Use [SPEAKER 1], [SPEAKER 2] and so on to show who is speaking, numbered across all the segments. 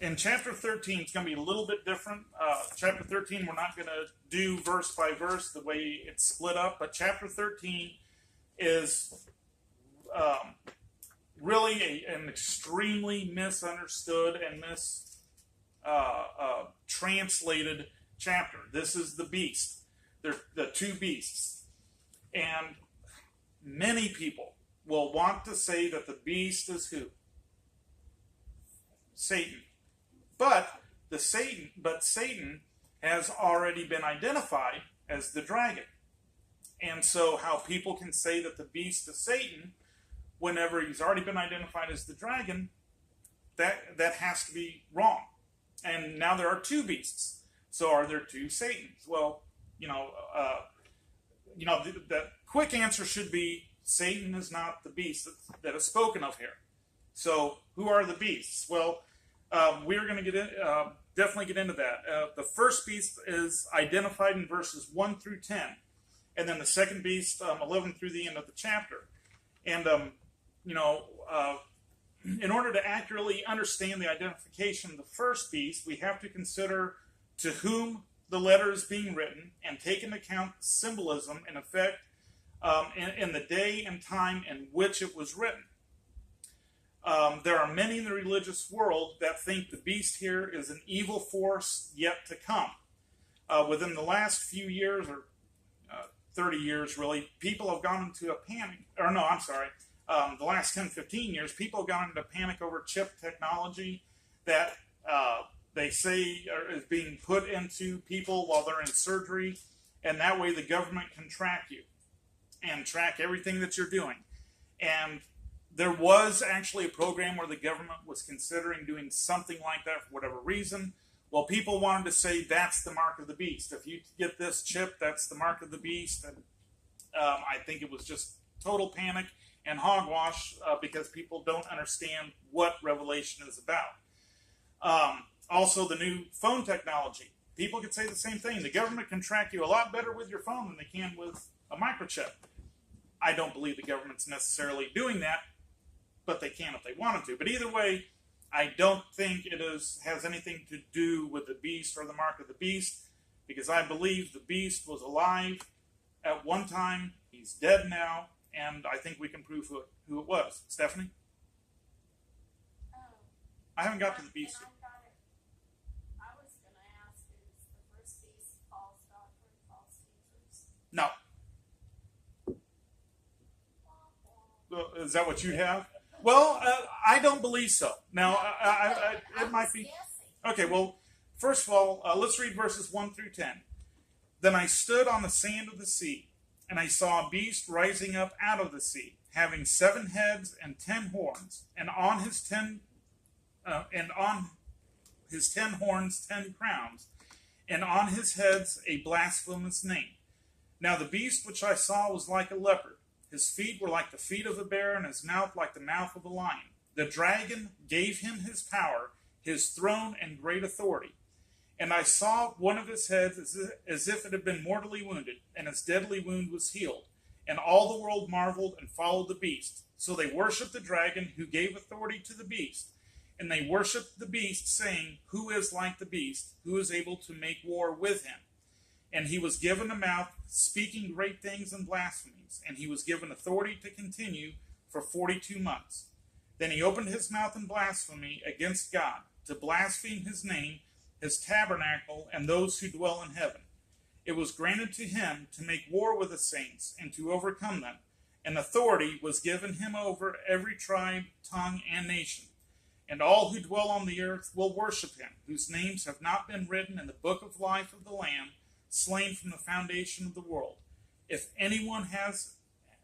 [SPEAKER 1] in chapter 13, it's going to be a little bit different. Chapter 13, we're not going to do verse by verse the way it's split up, but chapter 13 is really an extremely misunderstood and translated chapter. This is the beast. They're the two beasts. And many people will want to say that the beast is who? Satan. But Satan has already been identified as the dragon. And so how people can say that the beast is Satan whenever he's already been identified as the dragon, that has to be wrong. And now there are two beasts. So are there two Satans? Well, the quick answer should be Satan is not the beast that is spoken of here. So who are the beasts? Well, we're going to definitely get into that. The first beast is identified in verses 1 through 10. And then the second beast, 11 through the end of the chapter. And, in order to accurately understand the identification of the first beast, we have to consider to whom the letter is being written and take into account symbolism and effect in the day and time in which it was written. There are many in the religious world that think the beast here is an evil force yet to come. Within the last few years, or 30 years really, people have gone into a panic. Or no, I'm sorry. The last 10, 15 years, people have gone into panic over chip technology that they say is being put into people while they're in surgery. And that way the government can track you and track everything that you're doing. And there was actually a program where the government was considering doing something like that for whatever reason. Well, people wanted to say that's the mark of the beast. If you get this chip, that's the mark of the beast. And I think it was just total panic and hogwash because people don't understand what Revelation is about. Also, the new phone technology. People could say the same thing. The government can track you a lot better with your phone than they can with a microchip. I don't believe the government's necessarily doing that, but they can if they wanted to. But either way, I don't think it has anything to do with the beast or the mark of the beast, because I believe the beast was alive at one time. He's dead now, and I think we can prove who it was. Stephanie? I haven't got to the beast yet.
[SPEAKER 2] I was going to ask, is the first beast false doctrine, false teachers?
[SPEAKER 1] No. Is that what you have? Well, I don't believe so. Now, it might be. Okay, well, first of all, let's read verses 1 through 10. Then I stood on the sand of the sea, and I saw a beast rising up out of the sea, having 7 heads and 10 horns, and on his 10 horns 10 crowns, and on his heads a blasphemous name. Now the beast which I saw was like a leopard. His feet were like the feet of a bear, and his mouth like the mouth of a lion. The dragon gave him his power, his throne, and great authority. And I saw one of his heads as if it had been mortally wounded, and his deadly wound was healed. And all the world marveled and followed the beast. So they worshipped the dragon, who gave authority to the beast. And they worshipped the beast, saying, Who is like the beast? Who is able to make war with him? And he was given a mouth, speaking great things and blasphemies. And he was given authority to continue for 42 months. Then he opened his mouth in blasphemy against God, to blaspheme his name, his tabernacle, and those who dwell in heaven. It was granted to him to make war with the saints and to overcome them. And authority was given him over every tribe, tongue, and nation. And all who dwell on the earth will worship him, whose names have not been written in the book of life of the Lamb, slain from the foundation of the world. If anyone has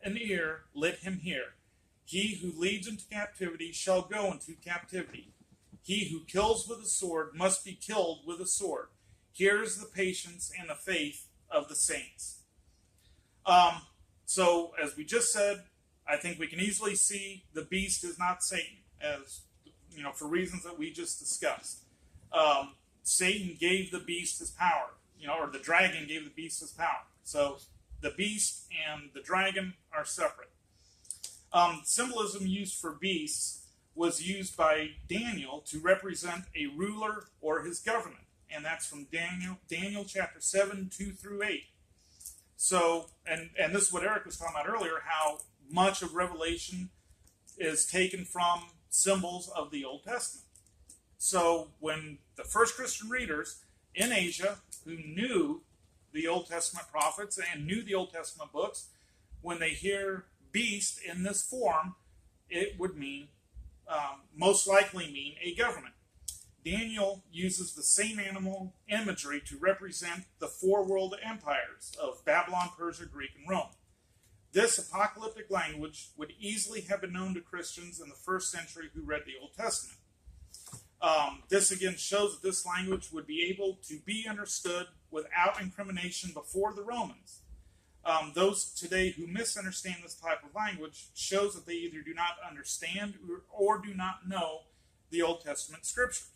[SPEAKER 1] an ear, let him hear. He who leads into captivity shall go into captivity. He who kills with a sword must be killed with a sword. Here is the patience and the faith of the saints. So, as we just said, I think we can easily see the beast is not Satan, as for reasons that we just discussed. Satan gave the beast his power, or the dragon gave the beast his power. So the beast and the dragon are separate. Symbolism used for beasts was used by Daniel to represent a ruler or his government. And that's from Daniel chapter 7, 2 through 8. So, and this is what Eric was talking about earlier, how much of Revelation is taken from symbols of the Old Testament. So when the first Christian readers in Asia who knew the Old Testament prophets and knew the Old Testament books, when they hear beast in this form, it would mean, most likely mean a government. Daniel uses the same animal imagery to represent the four world empires of Babylon, Persia, Greek, and Rome. This apocalyptic language would easily have been known to Christians in the first century who read the Old Testament. This again shows that this language would be able to be understood without incrimination before the Romans. Those today who misunderstand this type of language shows that they either do not understand or do not know the Old Testament scriptures.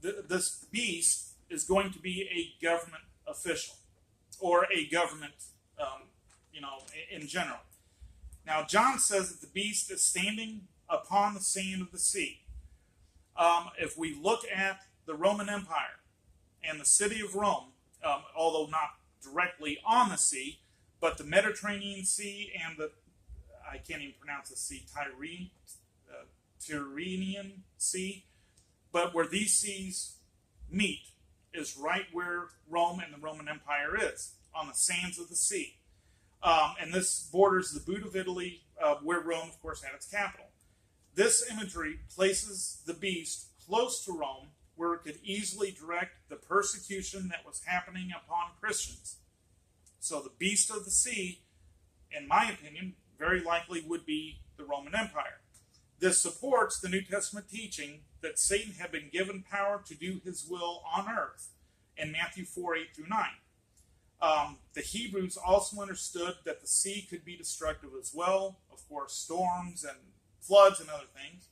[SPEAKER 1] This beast is going to be a government official or a government, in general. Now, John says that the beast is standing upon the sand of the sea. If we look at the Roman Empire and the city of Rome, although not directly on the sea, but the Mediterranean Sea and I can't even pronounce the sea, Tyrrhenian Sea, but where these seas meet is right where Rome and the Roman Empire is, on the sands of the sea. And this borders the boot of Italy, where Rome, of course, had its capital. This imagery places the beast close to Rome, where it could easily direct the persecution that was happening upon Christians. So the beast of the sea, in my opinion, very likely would be the Roman Empire. This supports the New Testament teaching that Satan had been given power to do his will on earth in Matthew 4, 8 through 9. The Hebrews also understood that the sea could be destructive as well, of course, storms and floods and other things.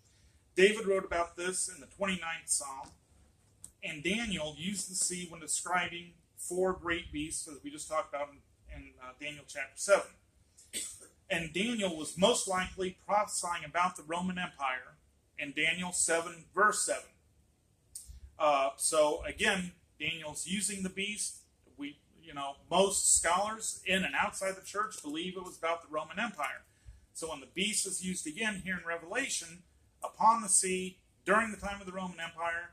[SPEAKER 1] David wrote about this in the 29th Psalm, and Daniel used the sea when describing four great beasts, as we just talked about in Daniel chapter 7. And Daniel was most likely prophesying about the Roman Empire in Daniel 7, verse 7. So again, Daniel's using the beast. Most scholars in and outside the church believe it was about the Roman Empire. So when the beast is used again here in Revelation, upon the sea, during the time of the Roman Empire,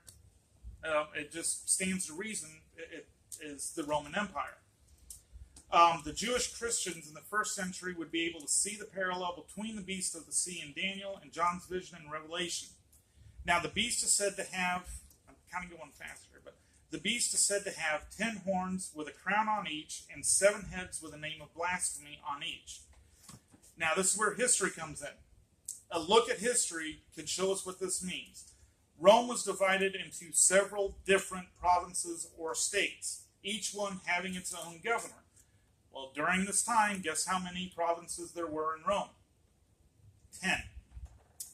[SPEAKER 1] it just stands to reason it is the Roman Empire. The Jewish Christians in the first century would be able to see the parallel between the beast of the sea in Daniel and John's vision in Revelation. Now, the beast is said to have, I'm kind of going fast here, but the beast is said to have 10 horns with a crown on each and 7 heads with a name of blasphemy on each. Now, this is where history comes in. A look at history can show us what this means. Rome was divided into several different provinces or states, each one having its own governor. Well, during this time, guess how many provinces there were in Rome? 10.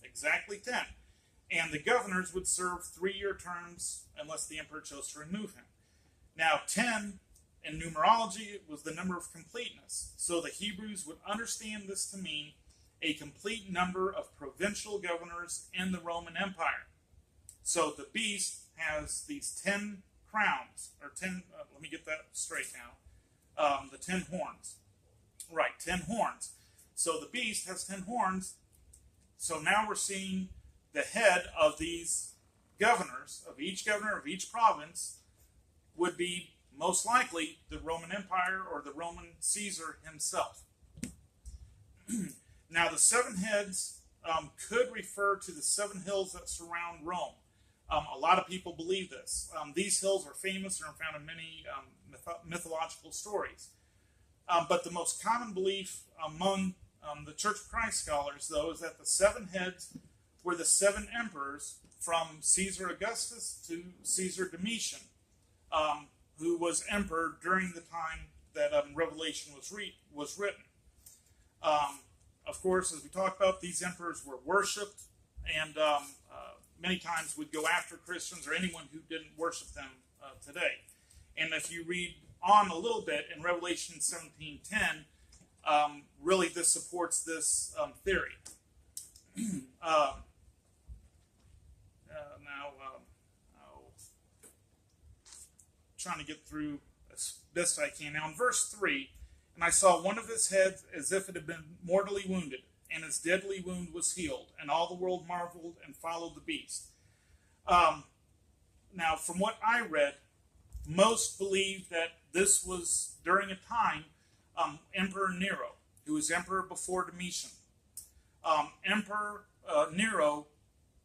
[SPEAKER 1] Exactly 10. And the governors would serve 3-year terms unless the emperor chose to remove him. Now, 10 in numerology was the number of completeness. So the Hebrews would understand this to mean a complete number of provincial governors in the Roman Empire. So the beast has these 10 crowns, or 10, let me get that straight now. The 10 horns. Right, 10 horns. So the beast has 10 horns. So now we're seeing the head of these governors, of each governor of each province, would be most likely the Roman Empire or the Roman Caesar himself. Now, the 7 heads could refer to the 7 hills that surround Rome. A lot of people believe this. These hills are famous and are found in many mythological stories. But the most common belief among the Church of Christ scholars, though, is that the 7 heads were the 7 emperors from Caesar Augustus to Caesar Domitian, who was emperor during the time that Revelation was written. Of course, as we talked about, these emperors were worshipped, and many times would go after Christians or anyone who didn't worship them today. And if you read on a little bit in Revelation 17:10, really this supports this theory. Trying to get through as best I can. Now, in verse 3, and I saw one of his heads as if it had been mortally wounded, and his deadly wound was healed, and all the world marveled and followed the beast. Now, from what I read, most believe that this was during a time Emperor Nero, who was emperor before Domitian. Emperor Nero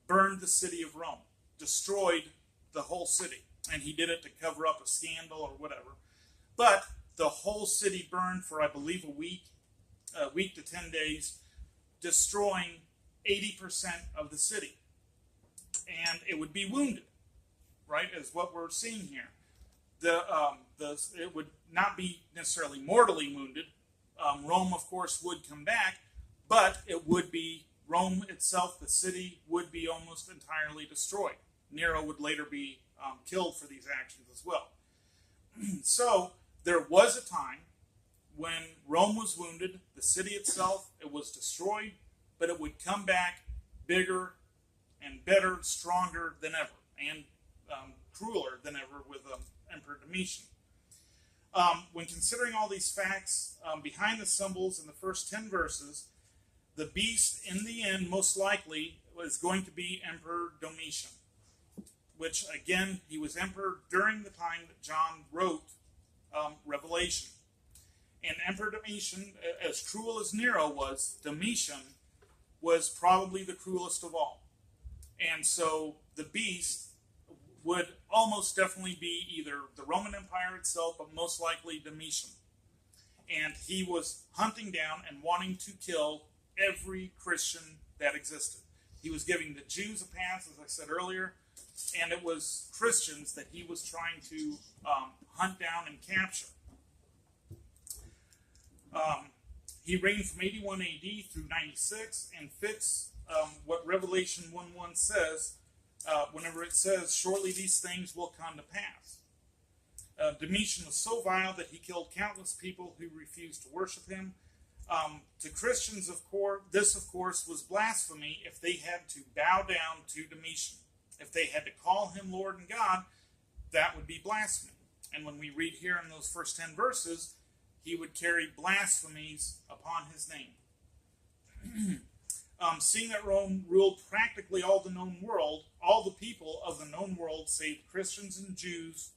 [SPEAKER 1] burned the city of Rome, destroyed the whole city, and he did it to cover up a scandal or whatever. But the whole city burned for, I believe, a week to 10 days, destroying 80% of the city. And it would be wounded, right, is what we're seeing here. It would not be necessarily mortally wounded. Rome, of course, would come back, but it would be Rome itself, the city, would be almost entirely destroyed. Nero would later be killed for these actions as well. So there was a time when Rome was wounded, the city itself, it was destroyed, but it would come back bigger and better, stronger than ever, and crueler than ever with Emperor Domitian. When considering all these facts behind the symbols in the first 10 verses, the beast in the end most likely was going to be Emperor Domitian, which again, he was emperor during the time that John wrote Revelation. And Emperor Domitian, as cruel as Nero was, Domitian was probably the cruelest of all. And so the beast would almost definitely be either the Roman Empire itself, but most likely Domitian. And he was hunting down and wanting to kill every Christian that existed. He was giving the Jews a pass, as I said earlier, and it was Christians that he was trying to hunt down and capture. He reigned from 81 AD through 96 and fits what Revelation 1:1 says whenever it says, "Shortly these things will come to pass." Domitian was so vile that he killed countless people who refused to worship him. To Christians, of course, this, of course, was blasphemy if they had to bow down to Domitian. If they had to call him Lord and God, that would be blasphemy. And when we read here in those first 10 verses, he would carry blasphemies upon his name. Seeing that Rome ruled practically all the known world, all the people of the known world, save Christians and Jews,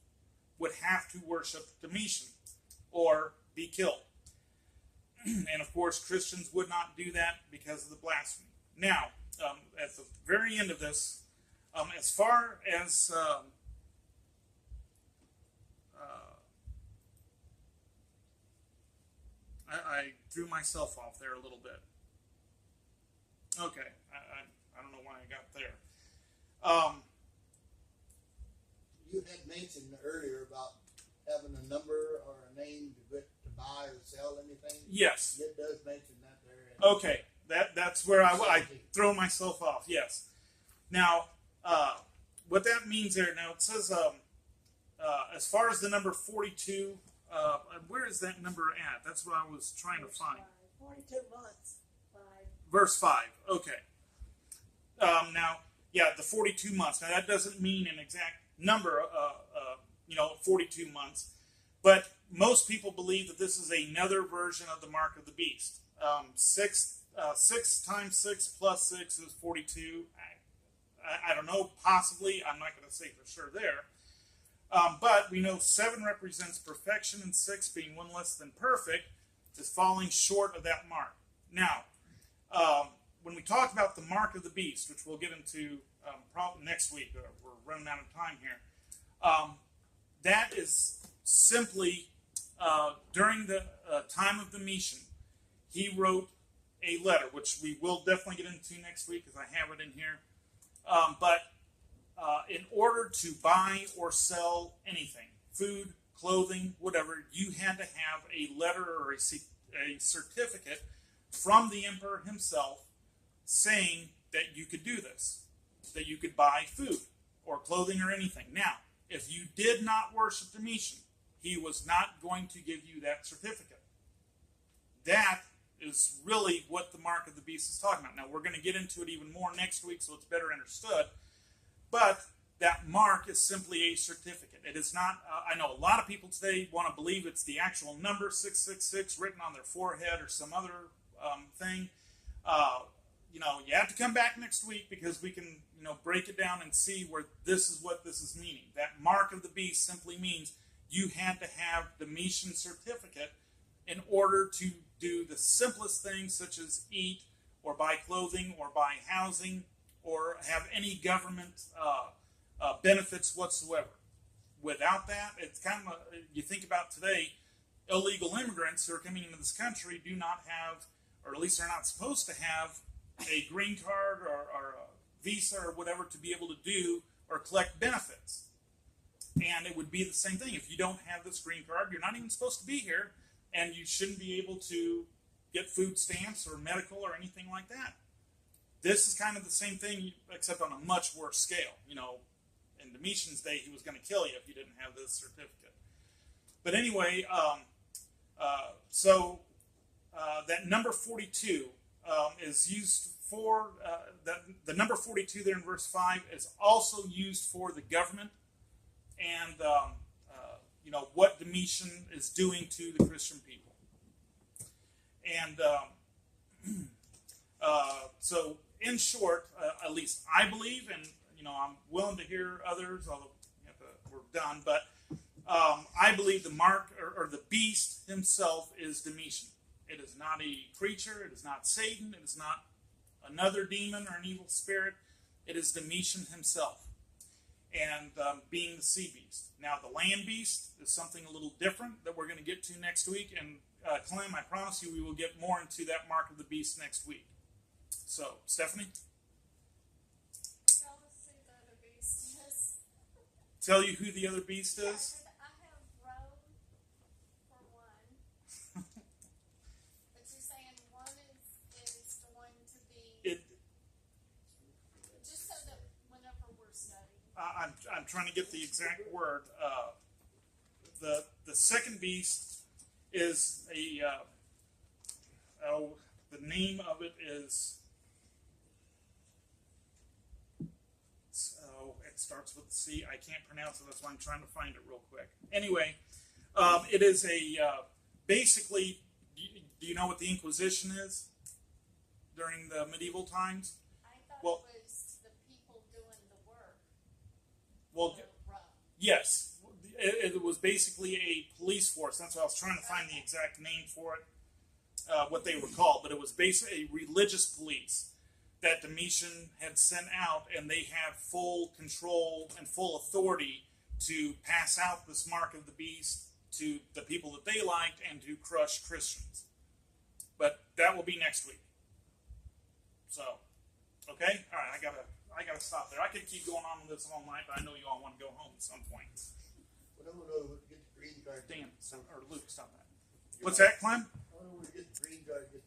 [SPEAKER 1] would have to worship Domitian or be killed. And of course, Christians would not do that because of the blasphemy. Now, at the very end of this, as far as I threw myself off there a little bit. Okay, I don't know why I got there.
[SPEAKER 3] You had mentioned earlier about having a number or a name to buy or sell anything.
[SPEAKER 1] Yes.
[SPEAKER 3] It does mention that there.
[SPEAKER 1] Okay, that's where I throw myself off. Yes. Now, what that means there. Now it says, as far as the number 42, where is that number at? That's what I was trying to find.
[SPEAKER 2] 42 months.
[SPEAKER 1] Verse 5. Okay. Now, yeah, the 42 months. Now that doesn't mean an exact number. 42 months, but most people believe that this is another version of the mark of the beast. 6 times 6 plus 6 is 42. I don't know, possibly. I'm not going to say for sure there. But we know 7 represents perfection, and 6, being one less than perfect, is falling short of that mark. Now, when we talk about the mark of the beast, which we'll get into probably next week, we're running out of time here, that is simply during the time of Domitian, he wrote a letter, which we will definitely get into next week because I have it in here. But in order to buy or sell anything, food, clothing, whatever, you had to have a letter or a certificate from the emperor himself saying that you could do this, that you could buy food or clothing or anything. Now, if you did not worship Domitian, he was not going to give you that certificate. That is really what the mark of the beast is talking about. Now, we're going to get into it even more next week so it's better understood. But that mark is simply a certificate. It is not, I know a lot of people today want to believe it's the actual number 666 written on their forehead or some other thing. You have to come back next week because we can, break it down and see where this is what this is meaning. That mark of the beast simply means you had to have the Domitian certificate in order to do the simplest things such as eat or buy clothing or buy housing or have any government benefits whatsoever. Without that, it's kind of, you think about today, illegal immigrants who are coming into this country do not have, or at least they're not supposed to have, a green card or a visa or whatever to be able to do or collect benefits. And it would be the same thing. If you don't have this green card, you're not even supposed to be here, and you shouldn't be able to get food stamps or medical or anything like that. This is kind of the same thing, except on a much worse scale. In Domitian's day, he was going to kill you if you didn't have this certificate. But anyway, that number 42 is used for, the number 42 there in verse 5 is also used for the government and, what Domitian is doing to the Christian people. And so, in short, at least I believe, and I'm willing to hear others, although we're done, but I believe the mark or the beast himself is Domitian. It is not a creature, it is not Satan, it is not another demon or an evil spirit. It is Domitian himself, and being the sea beast. Now, the land beast is something a little different that we're going to get to next week, and Clem, I promise you we will get more into that mark of the beast next week. So, Stephanie?
[SPEAKER 2] Tell us who the other beast is.
[SPEAKER 1] Tell you who the other beast is?
[SPEAKER 2] I have Rome for one. But you're saying one is going to be, just so that whenever we're studying.
[SPEAKER 1] I'm trying to get the exact word. The second beast is the name of it is, it starts with C. I can't pronounce it, that's why I'm trying to find it real quick. Anyway, it is basically, do you know what the Inquisition is during the medieval times?
[SPEAKER 2] I thought
[SPEAKER 1] Well,
[SPEAKER 2] it was the people doing the work.
[SPEAKER 1] Well,
[SPEAKER 2] Rome.
[SPEAKER 1] yes. It was basically a police force. That's why I was trying to find the exact name for it, what they were called. But it was basically a religious police that Domitian had sent out, and they had full control and full authority to pass out this mark of the beast to the people that they liked and to crush Christians. But that will be next week. So, okay? All right, I gotta stop there. I could keep going on with this all night, but I know you all want to go home at some point.
[SPEAKER 3] When I'm gonna get the green card.
[SPEAKER 1] Dan, or Luke, stop that. What's that, Clem?
[SPEAKER 3] I don't want to get the green card, get